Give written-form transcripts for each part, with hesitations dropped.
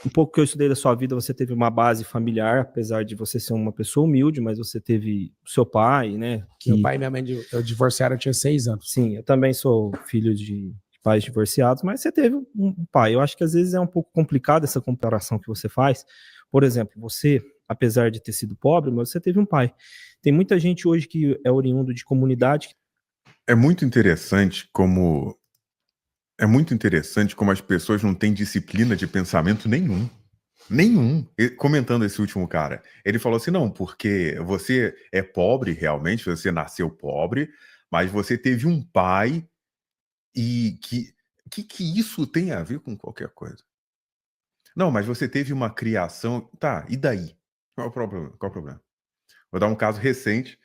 um pouco que eu estudei da sua vida, você teve uma base familiar, apesar de você ser uma pessoa humilde, mas você teve o seu pai, né? Meu Que, pai e minha mãe divorciaram, eu tinha 6 anos. sim, eu também sou filho de pais divorciados, mas você teve um pai. Eu acho que às vezes é um pouco complicado essa comparação que você faz. Por exemplo, você, apesar de ter sido pobre, mas você teve um pai. Tem muita gente hoje que é oriundo de comunidade. É muito interessante como as pessoas não têm disciplina de pensamento nenhum. Nenhum. Comentando esse último cara, ele falou assim: não, porque você é pobre realmente, você nasceu pobre, mas você teve um pai e que isso tem a ver com qualquer coisa? Não, mas você teve uma criação. Tá, e daí? Qual é o problema? Qual é o problema? Vou dar um caso recente.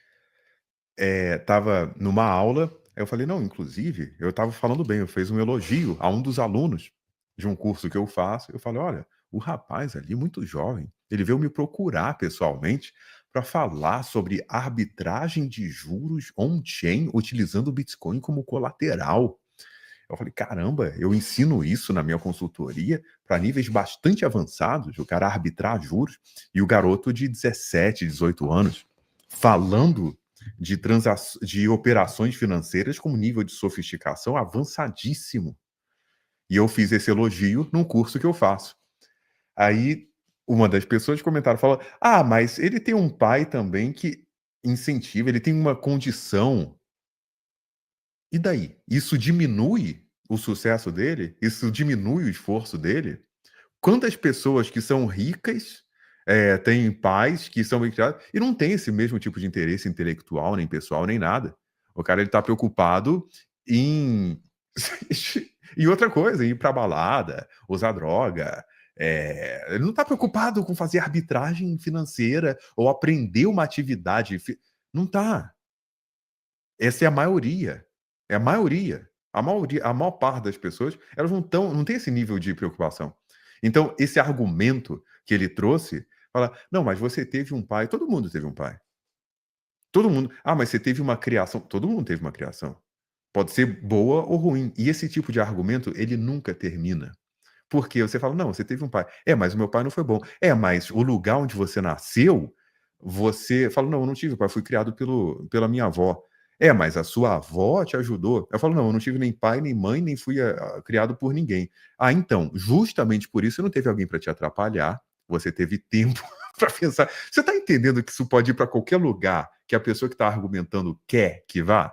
Tava numa aula, aí eu falei, não, inclusive, eu tava falando bem, eu fiz um elogio a um dos alunos de um curso que eu faço. Eu falei, olha, o rapaz ali, muito jovem, ele veio me procurar pessoalmente para falar sobre arbitragem de juros on-chain utilizando o Bitcoin como colateral. Eu falei, caramba, eu ensino isso na minha consultoria para níveis bastante avançados, o cara arbitrar juros, e o garoto de 17, 18 anos, falando de operações financeiras com um nível de sofisticação avançadíssimo. E eu fiz esse elogio num curso que eu faço. Aí uma das pessoas comentaram, falou, mas ele tem um pai também que incentiva, ele tem uma condição. E daí? Isso diminui o sucesso dele? Isso diminui o esforço dele? Quantas pessoas que são ricas, têm pais que são bem criados e não tem esse mesmo tipo de interesse intelectual, nem pessoal, nem nada. O cara ele tá preocupado em em outra coisa, em ir pra balada, usar droga. Ele não tá preocupado com fazer arbitragem financeira ou aprender uma atividade. Não tá. Essa é a maioria. É a maioria. A maior parte das pessoas, elas não tem esse nível de preocupação. Então, esse argumento que ele trouxe, fala, não, mas você teve um pai, todo mundo teve um pai. Todo mundo. Mas você teve uma criação. Todo mundo teve uma criação. Pode ser boa ou ruim. E esse tipo de argumento, ele nunca termina. Porque você fala, não, você teve um pai. Mas o meu pai não foi bom. Mas o lugar onde você nasceu, você fala, não, eu não tive pai, fui criado pela minha avó. Mas a sua avó te ajudou. Eu falo, não, eu não tive nem pai, nem mãe, nem fui criado por ninguém. Então, justamente por isso, você não teve alguém para te atrapalhar, você teve tempo para pensar. Você está entendendo que isso pode ir para qualquer lugar que a pessoa que está argumentando quer que vá?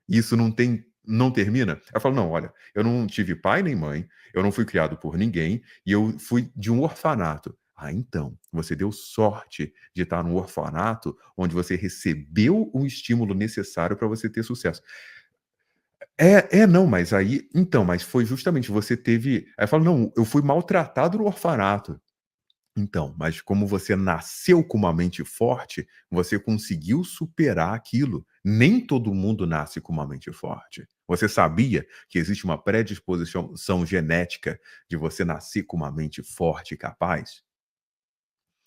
Isso não termina? Eu falo, não, olha, eu não tive pai nem mãe, eu não fui criado por ninguém e eu fui de um orfanato. Então, você deu sorte de estar num orfanato onde você recebeu o estímulo necessário para você ter sucesso. Não, mas aí, então, mas foi justamente você teve. Aí eu falo, não, eu fui maltratado no orfanato. Então, mas como você nasceu com uma mente forte, você conseguiu superar aquilo. Nem todo mundo nasce com uma mente forte. Você sabia que existe uma predisposição genética de você nascer com uma mente forte e capaz?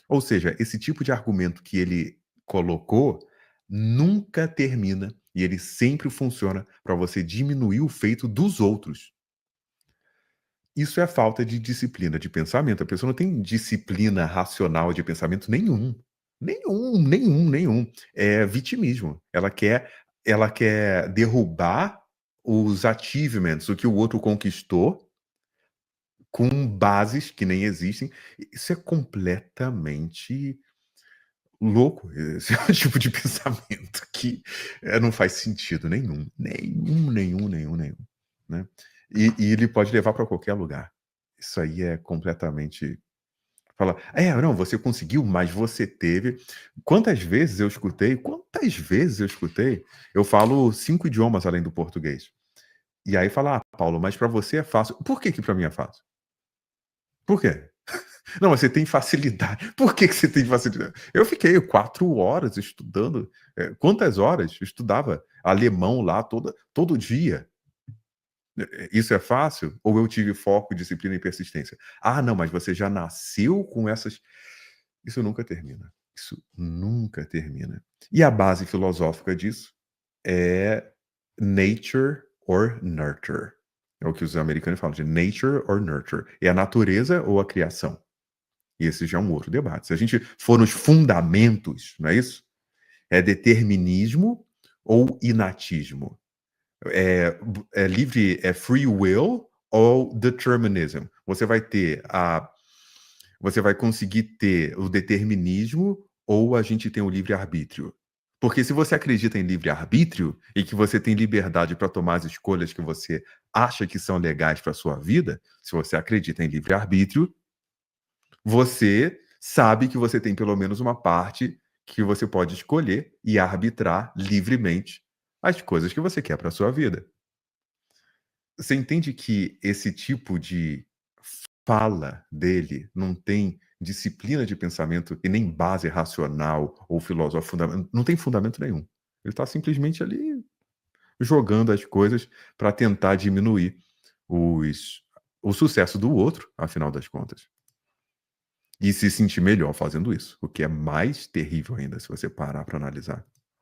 Ou seja, esse tipo de argumento que ele colocou nunca termina e ele sempre funciona para você diminuir o feito dos outros. Isso é falta de disciplina de pensamento. A pessoa não tem disciplina racional de pensamento nenhum. Nenhum. É vitimismo. Ela quer derrubar os achievements, o que o outro conquistou, com bases que nem existem. Isso é completamente louco. Esse é um tipo de pensamento que não faz sentido nenhum, né? E ele pode levar para qualquer lugar. Isso aí é completamente. Fala, não, você conseguiu, mas você teve. Quantas vezes eu escutei? Eu falo 5 idiomas além do português. E aí fala, Paulo, mas para você é fácil. Por que para mim é fácil? Por quê? Não, mas você tem facilidade. Por que você tem facilidade? Eu fiquei 4 horas estudando. Quantas horas? Eu estudava alemão lá todo dia. Isso é fácil? Ou eu tive foco, disciplina e persistência? Não, mas você já nasceu com essas. Isso nunca termina. Isso nunca termina. E a base filosófica disso é nature or nurture. É o que os americanos falam de nature or nurture. É a natureza ou a criação? E esse já é um outro debate. Se a gente for nos fundamentos, não é isso? É determinismo ou inatismo? É livre, é free will ou determinism? Você vai conseguir ter o determinismo ou a gente tem o livre-arbítrio? Porque se você acredita em livre-arbítrio e que você tem liberdade para tomar as escolhas que você acha que são legais para a sua vida, se você acredita em livre-arbítrio, você sabe que você tem pelo menos uma parte que você pode escolher e arbitrar livremente as coisas que você quer para a sua vida. Você entende que esse tipo de fala dele não tem disciplina de pensamento e nem base racional ou filosófica, não tem fundamento nenhum. Ele está simplesmente ali jogando as coisas para tentar diminuir o sucesso do outro, afinal das contas. E se sentir melhor fazendo isso, o que é mais terrível ainda se você parar para analisar.